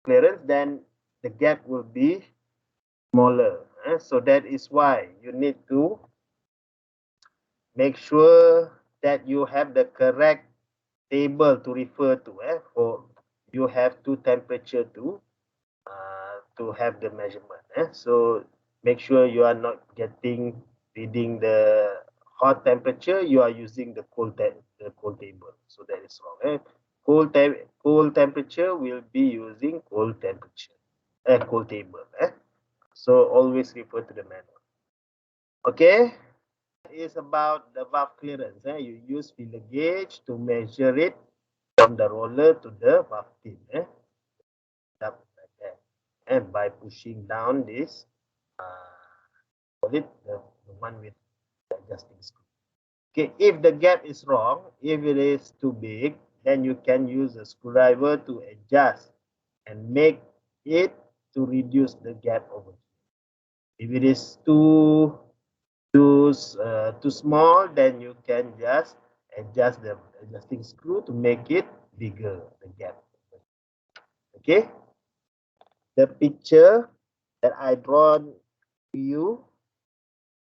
clearance, then the gap will be smaller. So that is why you need to make sure that you have the correct table to refer to. For you have two temperature to have the measurement. So make sure you are not getting reading the hot temperature. You are using the cold table. So that is wrong. Cold temperature will be using cold temperature. Cold table. So always refer to the manual. Okay. Is about the valve clearance. You use feeler gauge to measure it from the roller to the valve tip. Up like that. And by pushing down this, call it the one with the adjusting screw. Okay, if the gap is wrong, if it is too big, then you can use a screwdriver to adjust and make it to reduce the gap over here. If it is too small, then you can just adjust the adjusting screw to make it bigger, the gap. Okay, the picture that I drawn to you.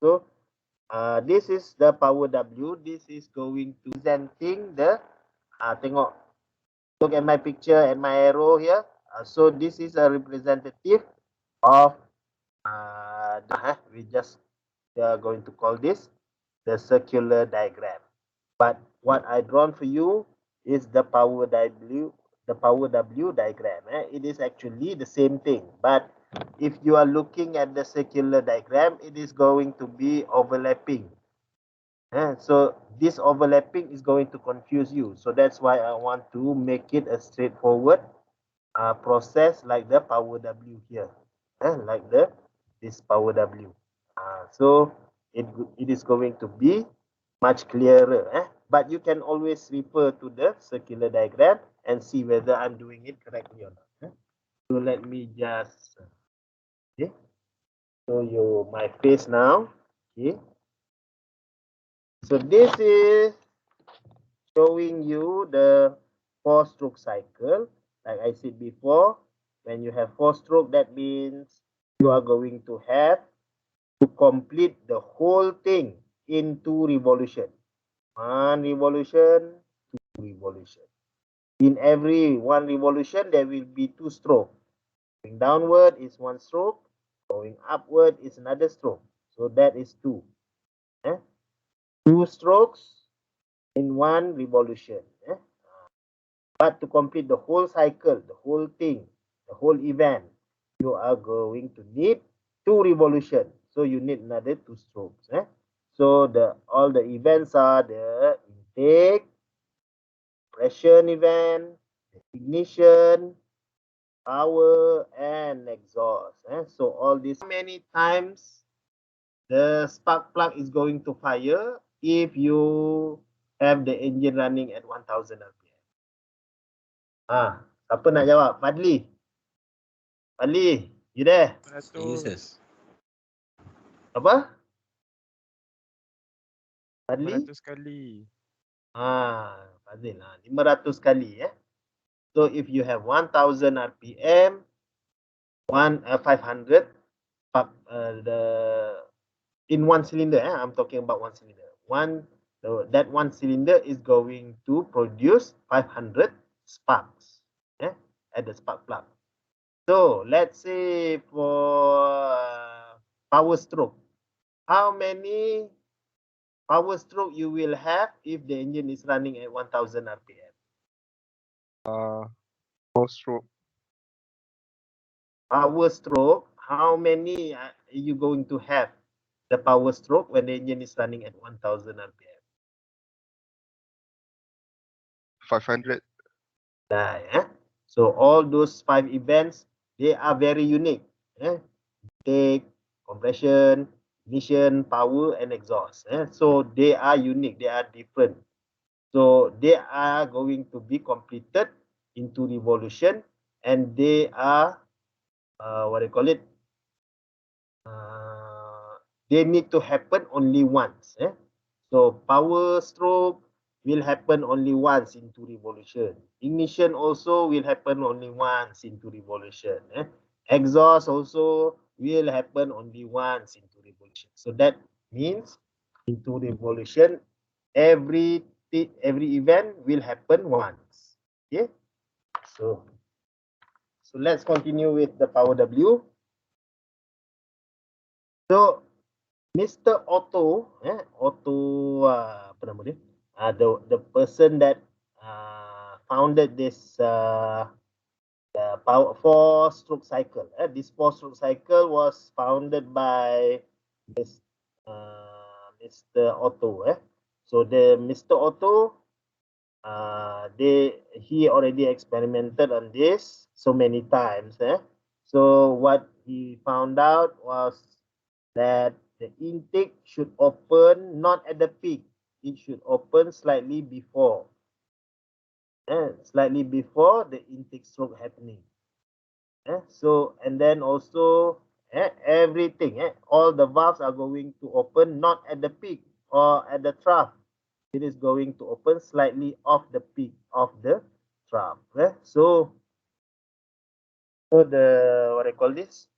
So this is the power W. This is going to presenting the tengok, look at my picture and my arrow here. So this is a representative of we just are going to call this the circular diagram. But what I drawn for you is the power W diagram. It is actually the same thing, but if you are looking at the circular diagram, it is going to be overlapping. So this overlapping is going to confuse you. So that's why I want to make it a straightforward process like the power W here, like this power W. So it is going to be much clearer. But you can always refer to the circular diagram and see whether I'm doing it correctly or not. So let me just show you my face now. Okay. So this is showing you the 4-stroke cycle. Like I said before, when you have 4-stroke, that means you are going to have to complete the whole thing in 2 revolution. 1 revolution, 2 revolution. In every 1 revolution, there will be 2 strokes. Going downward is 1 stroke. Going upward is another stroke. So that is 2. 2 strokes in 1 revolution. But to complete the whole cycle, the whole thing, the whole event, you are going to need 2 revolutions. So you need another 2 strokes. So all the events are the intake, compression event, ignition, power, and exhaust. So all this, how many times the spark plug is going to fire if you have the engine running at 1000 RPM? Siapa nak jawab? Fadli. Fadli, you there? 100. Apa? Fadli? 500 kali. Fadil. 500 kali. So if you have 1000 RPM, 500 in one cylinder. I'm talking about one cylinder. That one cylinder is going to produce 500 sparks at the spark plug. So let's say for power stroke, how many power stroke you will have if the engine is running at 1000 RPM? 4 stroke. Power stroke, how many are you going to have the power stroke when the engine is running at 1000 RPM? 500. So all those 5 events, they are very unique. Take, compression, ignition, power, and exhaust. So they are unique, they are different. So they are going to be completed into revolution, and they are what do you call it? They need to happen only once. So power stroke, will happen only once in 2 revolution. Ignition also will happen only once in 2 revolution. Exhaust also will happen only once in 2 revolution. So that means in 2 revolution, every event will happen once. Okay. So let's continue with the power W. So Mr. Otto, Otto, apa nama dia? The person that founded this the power 4-stroke cycle. This 4-stroke cycle was founded by this Mr. Otto. So the Mr. Otto, he already experimented on this so many times. So what he found out was that the intake should open not at the peak. It should open slightly before. Slightly before the intake stroke happening. So, and then also everything, all the valves are going to open not at the peak or at the trough. It is going to open slightly off the peak of the trough. So the, what I call this?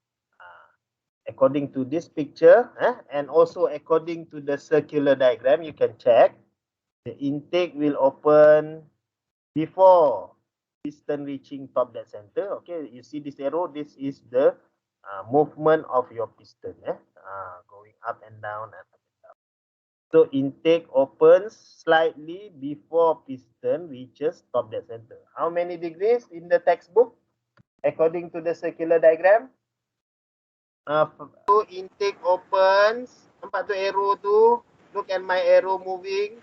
According to this picture, and also according to the circular diagram, you can check the intake will open before piston reaching top dead center. Okay, you see this arrow, this is the movement of your piston, going up and down and up and down. So intake opens slightly before piston reaches top dead center. How many degrees in the textbook according to the circular diagram? So intake opens, nampak tu arrow tu, look at my arrow moving.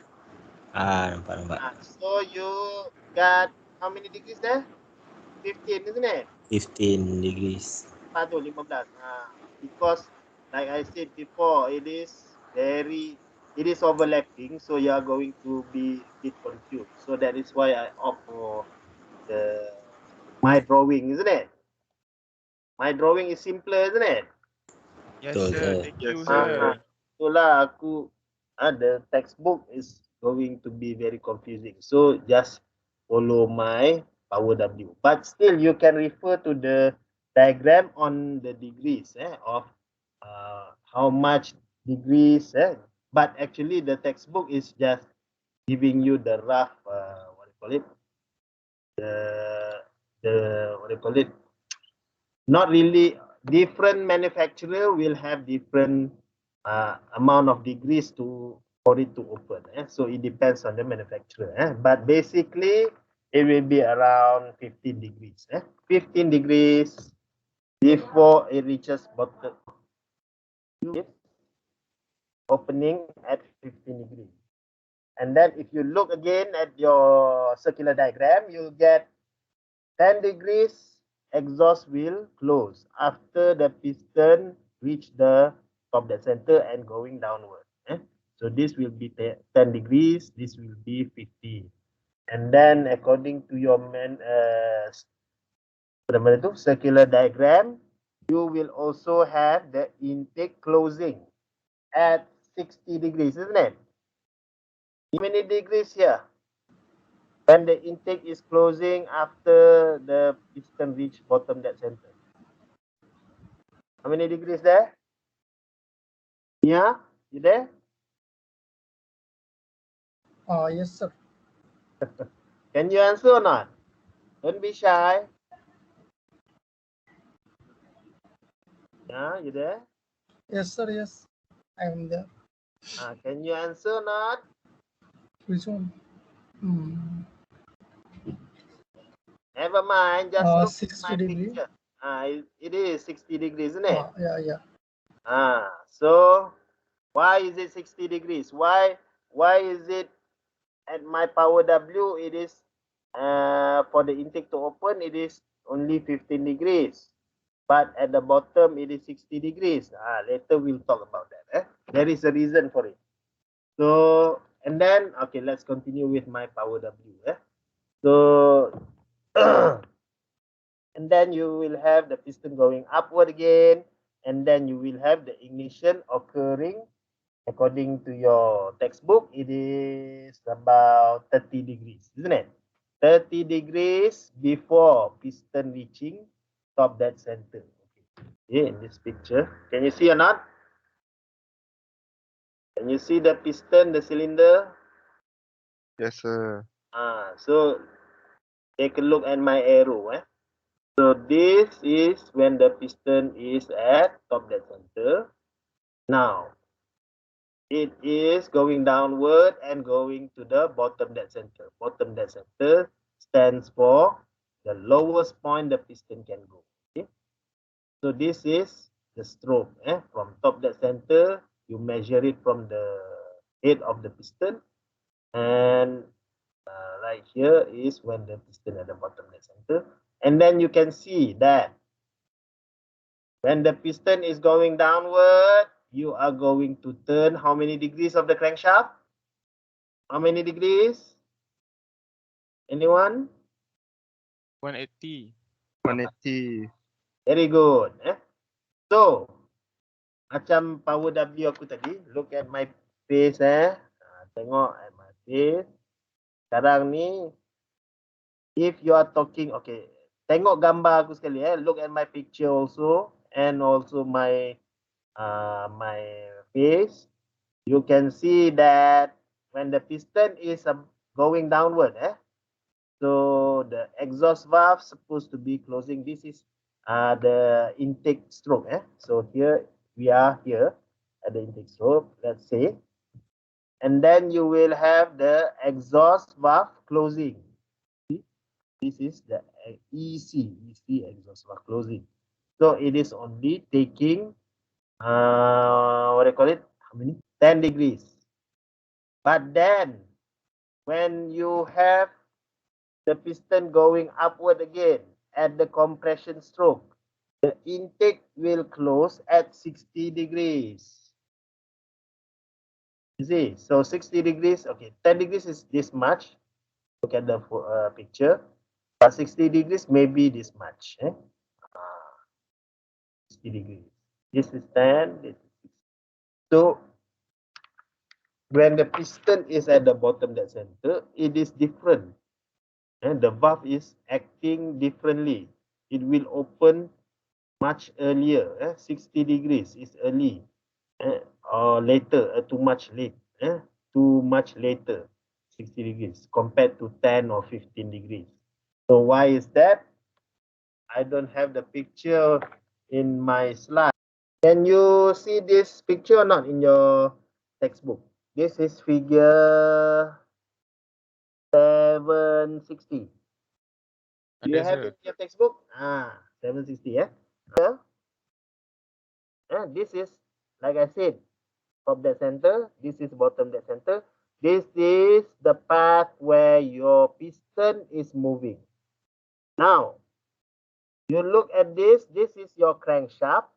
Nampak. So you got how many degrees there? 15, isn't it? 15 degrees. 15. Because like I said before, it is overlapping, so you are going to be a bit confused. So that is why I opt for my drawing, isn't it? My drawing is simpler, isn't it? Yes, Betul, sir. sir. Thank you, Yes, sir. Itulah aku the textbook is going to be very confusing. So just follow my power W. But still you can refer to the diagram on the degrees of how much degrees. But actually the textbook is just giving you the rough what do you call it? The what do you call it? Not really. Different manufacturer will have different amount of degrees for it to open. So it depends on the manufacturer. But basically, it will be around 15 degrees. 15 degrees before it reaches bottom. Opening at 15 degrees. And then if you look again at your circular diagram, you'll get 10 degrees exhaust will close after the piston reach the top dead center and going downward. So this will be 10 degrees, this will be 50. And then according to your circular diagram, you will also have the intake closing at 60 degrees, isn't it? How many degrees here? When the intake is closing after the piston reach bottom dead center. How many degrees there? Yeah, you there? Yes, sir. Can you answer or not? Don't be shy. Yeah, you there? Yes, sir. Yes, I am there. Can you answer or not? Which one? Never mind, just look at 60 my degree. picture. It is 60 degrees, isn't it? Yeah. So why is it 60 degrees? Why is it at my power W, it is for the intake to open, it is only 15 degrees. But at the bottom, it is 60 degrees. Later we'll talk about that. There is a reason for it. So, and then, okay, let's continue with my power W. So, and then you will have the piston going upward again. And then you will have the ignition occurring According to your textbook, it is about 30 degrees, isn't it? 30 degrees before piston reaching top dead center. Okay, in this picture, can you see or not? Can you see the piston, the cylinder? Yes, sir. So take a look at my arrow. So this is when the piston is at top dead center. Now it is going downward and going to the bottom dead center. Bottom dead center stands for the lowest point the piston can go. Okay? So this is the stroke. From top dead center, you measure it from the head of the piston, and right here is when the piston at the bottom dead center. And then you can see that when the piston is going downward, you are going to turn how many degrees of the crankshaft? How many degrees? Anyone? 180. 180. Very good. So, macam power W aku tadi, look at my face. Tengok at my face. Sekarang ni, if you are talking, okay, tengok gambar aku sekali. Look at my picture also, and also my my face. You can see that when the piston is going downward, so the exhaust valve supposed to be closing. This is the intake stroke. So here we are here at the intake stroke, let's say. And then you will have the exhaust valve closing. See? This is the EC exhaust valve closing. So it is only taking, what do you call it? How many? 10 degrees. But then when you have the piston going upward again at the compression stroke, the intake will close at 60 degrees. You see, so 60 degrees, okay, 10 degrees is this much. Look at the picture. But 60 degrees maybe this much. 60 degrees. This is 10, this is 60. So when the piston is at the bottom dead center, it is different. And the valve is acting differently. It will open much earlier. 60 degrees is early, or later, too much late. Too much later, 60 degrees compared to 10 or 15 degrees. So why is that? I don't have the picture in my slide. Can you see this picture or not in your textbook? This is figure 760. Do you have it in your textbook? 760, this is, like I said, top dead center. This is bottom dead center. This is the path where your piston is moving. Now, you look at this. This is your crankshaft.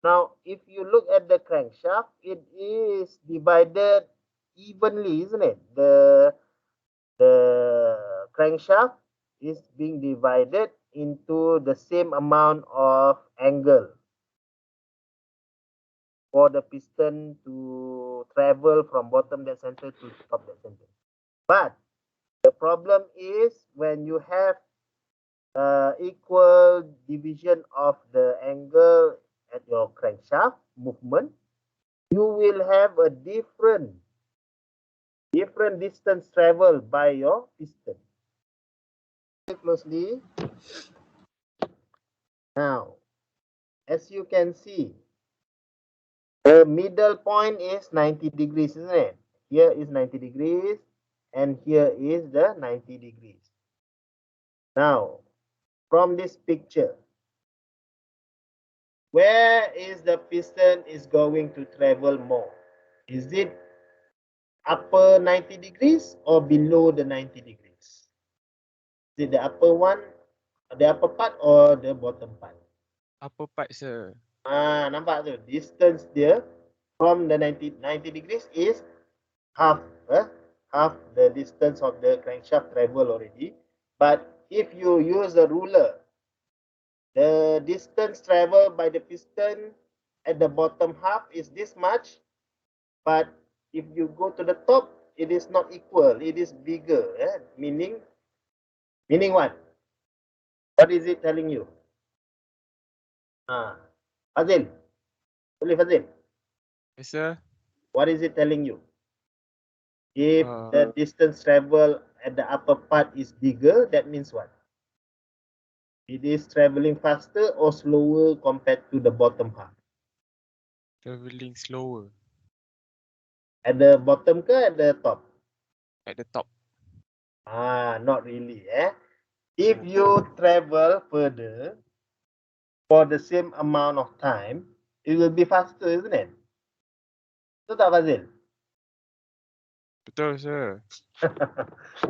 Now, if you look at the crankshaft, it is divided evenly, isn't it? The crankshaft is being divided into the same amount of angle for the piston to travel from bottom dead center to top dead center. But the problem is when you have equal division of the angle at your crankshaft movement, you will have a different distance traveled by your piston. Closely. Now, as you can see, the middle point is 90 degrees, isn't it? Here is 90 degrees, and here is the 90 degrees. Now, from this picture, where is the piston is going to travel more? Is it upper 90 degrees or below the 90 degrees? Is it the upper one, the upper part, or the bottom part? Upper part, sir. Nampak tu? Distance dia from the 90 degrees is half the distance of the crankshaft travel already. But if you use the ruler, the distance traveled by the piston at the bottom half is this much, but if you go to the top, it is not equal, it is bigger. Meaning what? What is it telling you? Fazil, Fazil, Yes, sir. what is it telling you? If Uh, the distance travel at the upper part is bigger, that means what? It is traveling faster or slower compared to the bottom half? traveling slower At the bottom ke at the top? at the top. Not really. If you travel further for the same amount of time, it will be faster, isn't it? Betul tak, Fazil? Betul, sir.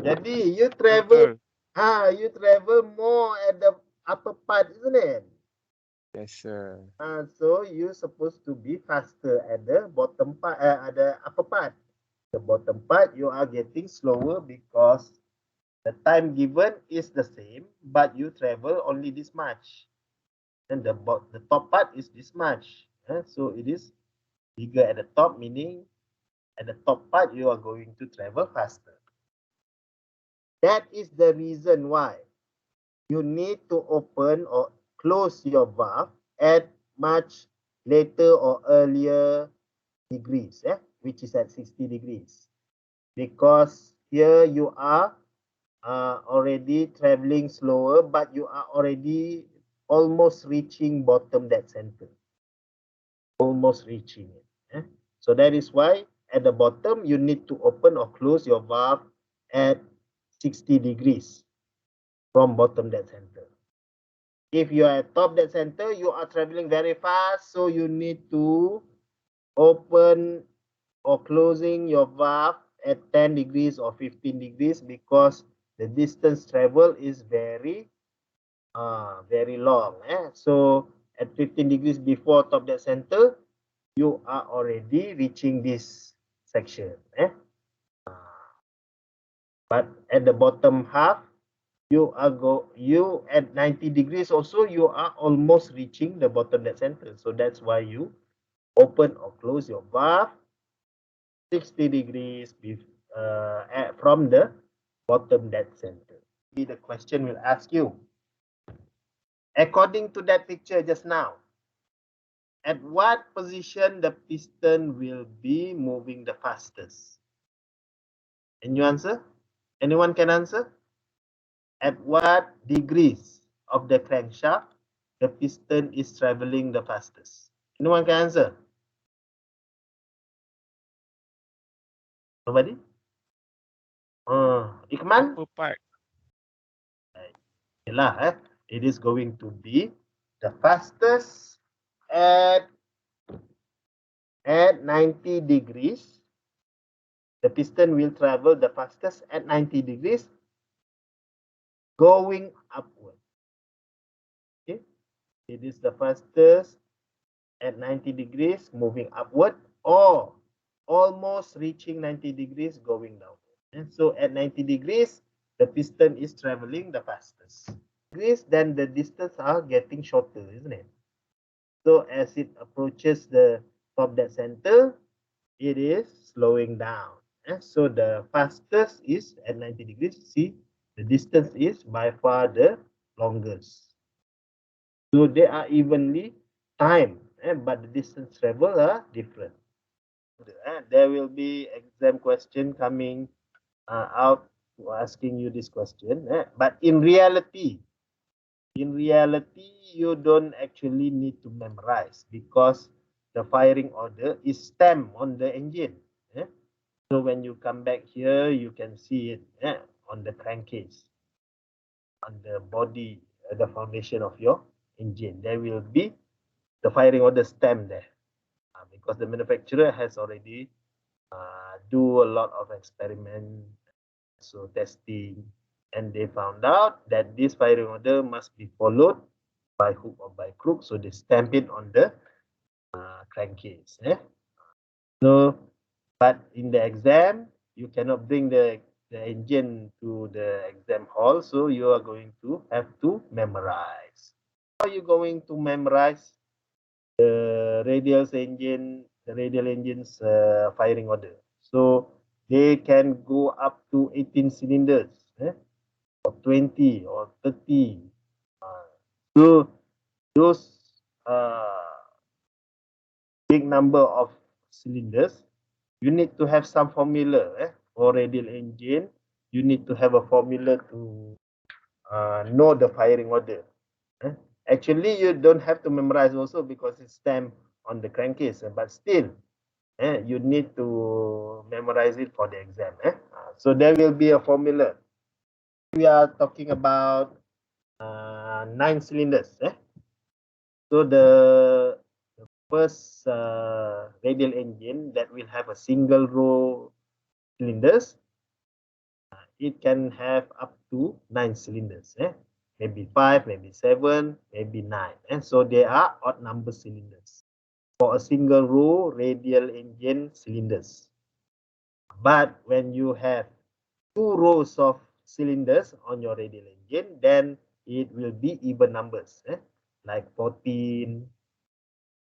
Jadi you travel, Betul. you travel more at the upper part, isn't it? Yes, sir. So you supposed to be faster at the bottom part, at the upper part. The bottom part you are getting slower because the time given is the same, but you travel only this much. And the top part is this much. So it is bigger at the top, meaning at the top part you are going to travel faster. That is the reason why you need to open or close your valve at much later or earlier degrees, which is at 60 degrees. Because here you are already traveling slower, but you are already almost reaching bottom dead center. Almost reaching it. So that is why at the bottom you need to open or close your valve at 60 degrees from bottom dead center. If you are at top dead center, you are traveling very fast, so you need to open or closing your valve at 10 degrees or 15 degrees because the distance travel is very long. So at 15 degrees before top dead center, you are already reaching this section. But at the bottom half, you at 90 degrees also, you are almost reaching the bottom dead center. So that's why you open or close your valve 60 degrees from the bottom dead center. The question will ask you, according to that picture just now, at what position the piston will be moving the fastest? Can you answer? Anyone can answer? At what degrees of the crankshaft the piston is traveling the fastest? Anyone can answer? Nobody? Ikman? Upper part. It is going to be the fastest at 90 degrees. The piston will travel the fastest at 90 degrees going upward. Okay, it is the fastest at 90 degrees moving upward or almost reaching 90 degrees going downward. And so at 90 degrees, the piston is traveling the fastest. Then the distance are getting shorter, isn't it? So as it approaches the top dead center, it is slowing down. So the fastest is at 90 degrees. See, the distance is by far the longest. So they are evenly timed, but the distance travel are different. There will be exam question coming out asking you this question. But in reality, you don't actually need to memorize because the firing order is stamped on the engine. So when you come back here, you can see it on the crankcase, on the body, the foundation of your engine. There will be the firing order stamp there because the manufacturer has already do a lot of experiment, so testing, and they found out that this firing order must be followed by hook or by crook, so they stamp it on the crankcase. So, but in the exam, you cannot bring the engine to the exam hall, so you are going to have to memorize. How are you going to memorize the radial engine the radial engine's firing order. So they can go up to 18 cylinders, or 20 or 30. So those big number of cylinders, you need to have some formula for radial engine. You need to have a formula to know the firing order. Actually, you don't have to memorize also because it's stamped on the crankcase, but still, you need to memorize it for the exam. So there will be a formula. We are talking about 9 cylinders. So the first radial engine that will have a single row cylinders, it can have up to 9 cylinders. Maybe 5, maybe 7, maybe 9. So they are odd number cylinders for a single row radial engine cylinders. But when you have 2 rows of cylinders on your radial engine, then it will be even numbers, like 14,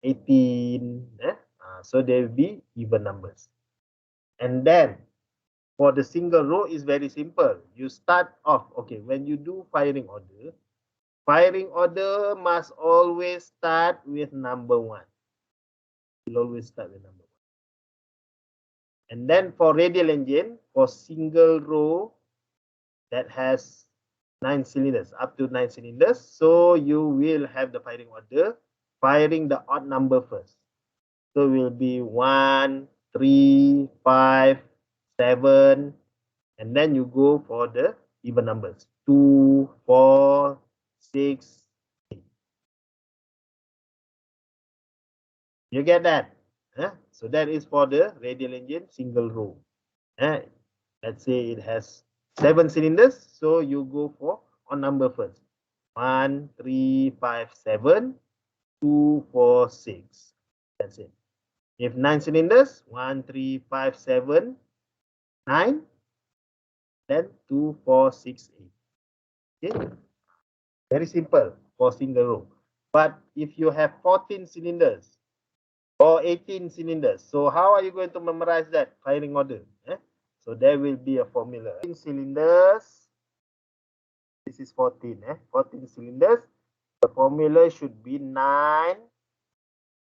18. So they will be even numbers. And then for the single row is very simple. You start off, okay, when you do firing order must always start with number 1. You'll always start with number 1. And then for radial engine, for single row that has 9 cylinders, up to 9 cylinders, so you will have the firing order, firing the odd number first. So it will be 1, 3, 5, 7, and then you go for the even numbers, 2, 4, 6, 8. You get that? So that is for the radial engine single row. Let's say it has 7 cylinders, so you go for on number first. 1, 3, 5, 7, 2, 4, 6. That's it. If 9 cylinders, 1, 3, 5, 7, 9, then 2, 4, 6, 8. Okay? Very simple for single row. But if you have 14 cylinders or 18 cylinders, so how are you going to memorize that firing order? So there will be a formula. 14 cylinders. This is 14. 14 cylinders. The formula should be 9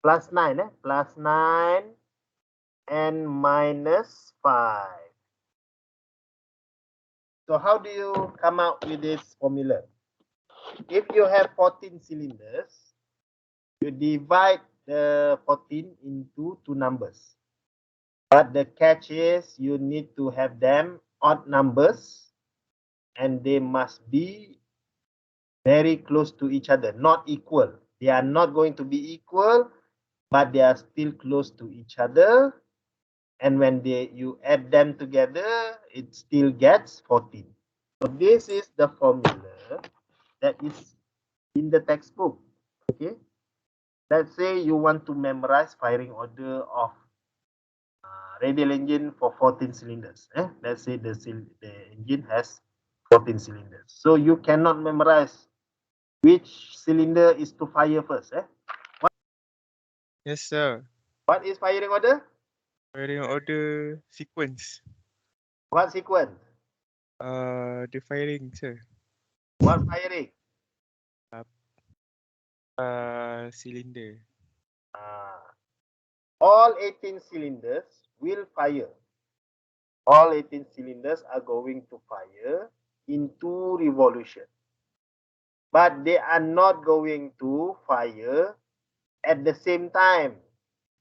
plus 9. Plus 9 and minus 5. So how do you come out with this formula? If you have 14 cylinders, you divide the 14 into 2 numbers. But the catch is you need to have them odd numbers and they must be very close to each other, not equal. They are not going to be equal, but they are still close to each other. And when you add them together, it still gets 14. So this is the formula that is in the textbook. Okay. Let's say you want to memorize firing order of radial engine for 14 cylinders. Let's say the engine has 14 cylinders. So you cannot memorize which cylinder is to fire first. Yes, sir. What is firing order? Firing order sequence. What sequence? The firing, sir. What firing? Cylinder. All 18 cylinders will fire. All 18 cylinders are going to fire in 2 revolutions. But they are not going to fire at the same time.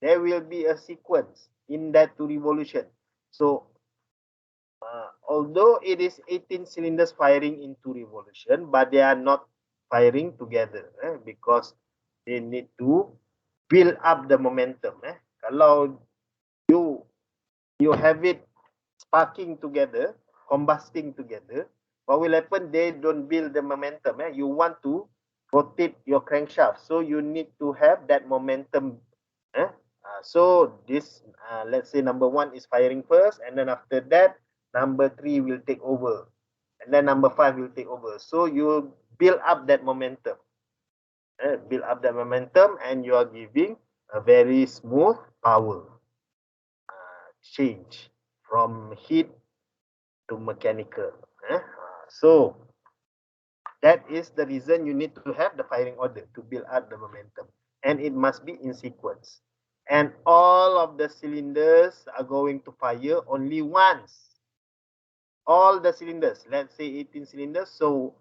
There will be a sequence in that 2 revolutions. So, although it is 18 cylinders firing in 2 revolutions, but they are not firing together because they need to build up the momentum. Kalau you have it sparking together, combusting together, what will happen? They don't build the momentum. You want to rotate your crankshaft, so you need to have that momentum. So this, let's say number 1 is firing first, and then after that, number 3 will take over, and then number 5 will take over. So you build up that momentum. Build up that momentum, and you are giving a very smooth power change from heat to mechanical. So that is the reason you need to have the firing order to build up the momentum, and it must be in sequence. And all of the cylinders are going to fire only once. All the cylinders, let's say 18 cylinders. So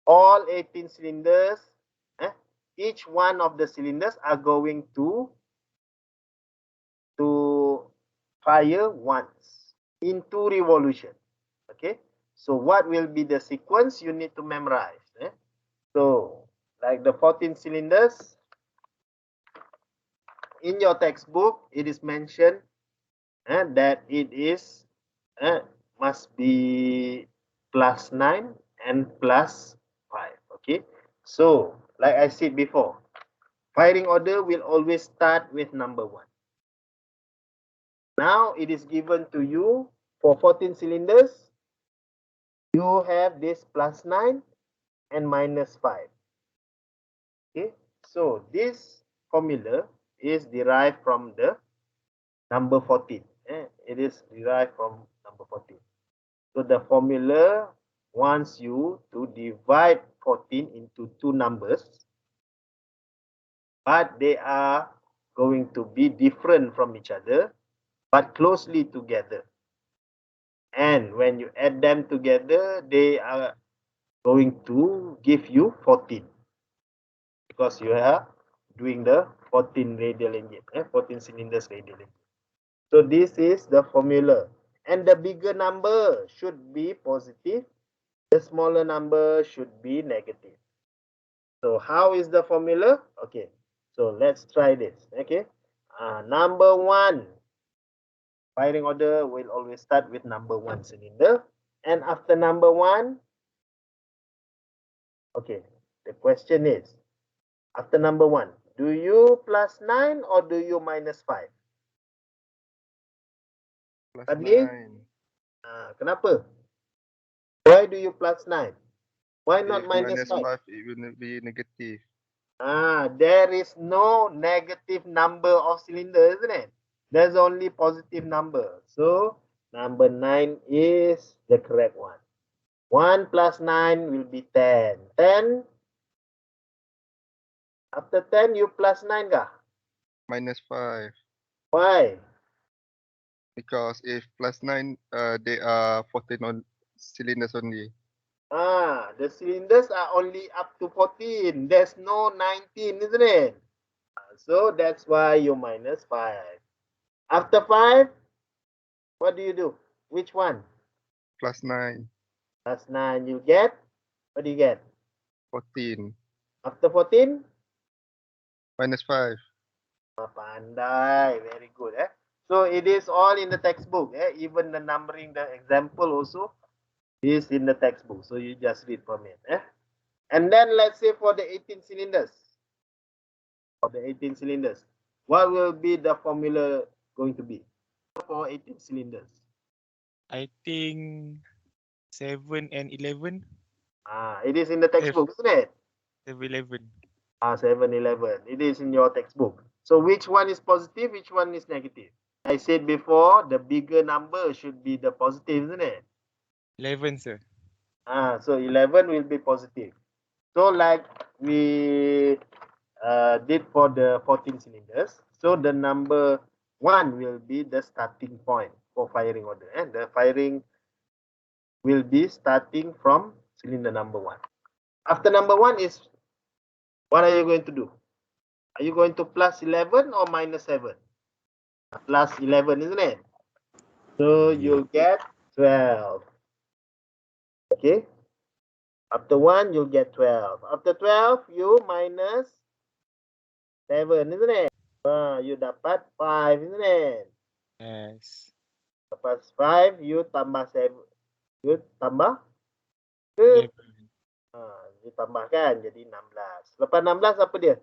all 18 cylinders, each one of the cylinders are going to fire once in 2 revolutions. Okay, so what will be the sequence you need to memorize? So like the 14 cylinders in your textbook, it is mentioned that it is must be +9 and +5. Okay, so like I said before, firing order will always start with number 1. Now it is given to you for 14 cylinders. You have this +9 and -5. Okay, so this formula is derived from the number 14. It is derived from number 14. So the formula wants you to divide 14 into 2 numbers, but they are going to be different from each other, but closely together. And when you add them together, they are going to give you 14, because you are doing the 14 radial engine, 14 cylinders radial engine. So this is the formula, and the bigger number should be positive, the smaller number should be negative. So how is the formula? Okay, so let's try this. Okay, number 1, firing order will always start with number 1 cylinder, and after number 1, okay, the question is, after number 1, do you +9 or do you -5? +9. Kenapa? Why do you +9? Why not If -5? -5, it will be negative. There is no negative number of cylinder, isn't it? There's only positive number. So number 9 is the correct one. 1 plus 9 will be 10. 10. After 10, you plus 9 kah? -5. Why? Because if +9, they are 14 on cylinders only. The cylinders are only up to 14. There's no 19, isn't it? So that's why you -5. After 5, what do you do? Which one? +9, Plus 9, you get? What do you get? 14, After 14? -5. Pandai, very good. So it is all in the textbook. Even the numbering, the example also is in the textbook. So you just read from it. And then let's say for the 18 cylinders. For the 18 cylinders, what will be the formula going to be for 18 cylinders? I think 7 and 11. It is in the textbook, isn't it? 7-11. 7-11. It is in your textbook. So which one is positive? Which one is negative? I said before, the bigger number should be the positive, isn't it? 11, sir. So 11 will be positive. So like we did for the 14 cylinders. So the number 1 will be the starting point for firing order. And the firing will be starting from cylinder number 1. After number 1 is, what are you going to do? Are you going to plus 11 or -7? Plus 11, isn't it? So you'll get 12. Okay. After 1, you'll get 12. After 12, you minus 7, isn't it? You dapat 5, isn't it? Yes. Lepas 5, you tambah 7. You tambah ke? 11. You tambahkan jadi 16. Lepas 16 apa dia?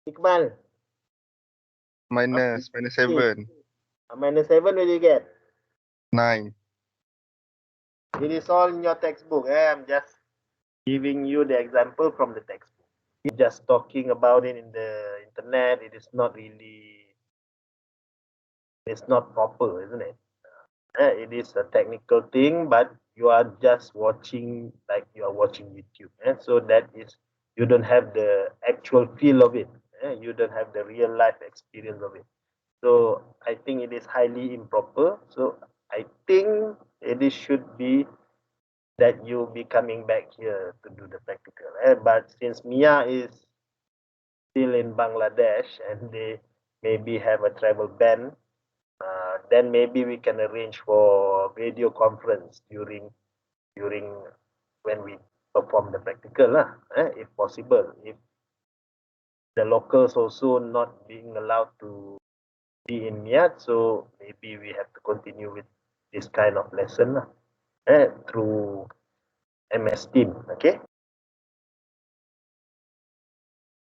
Ikmal. -7. -7 what do you get? 9. It is all in your textbook. I'm just giving you the example from the textbook. just talking about it in the internet, it is not really, it's not proper, isn't it? It is a technical thing, but you are just watching like you are watching YouTube. So that is, you don't have the actual feel of it. You don't have the real life experience of it. So I think it is highly improper. So I think it is, should be that you be coming back here to do the practical. But since Mia is still in Bangladesh and they maybe have a travel ban, then maybe we can arrange for video conference during when we perform the practical lah, if possible. If the locals also not being allowed to be in Miat, so maybe we have to continue with this kind of lesson lah, through MS Team. Okay.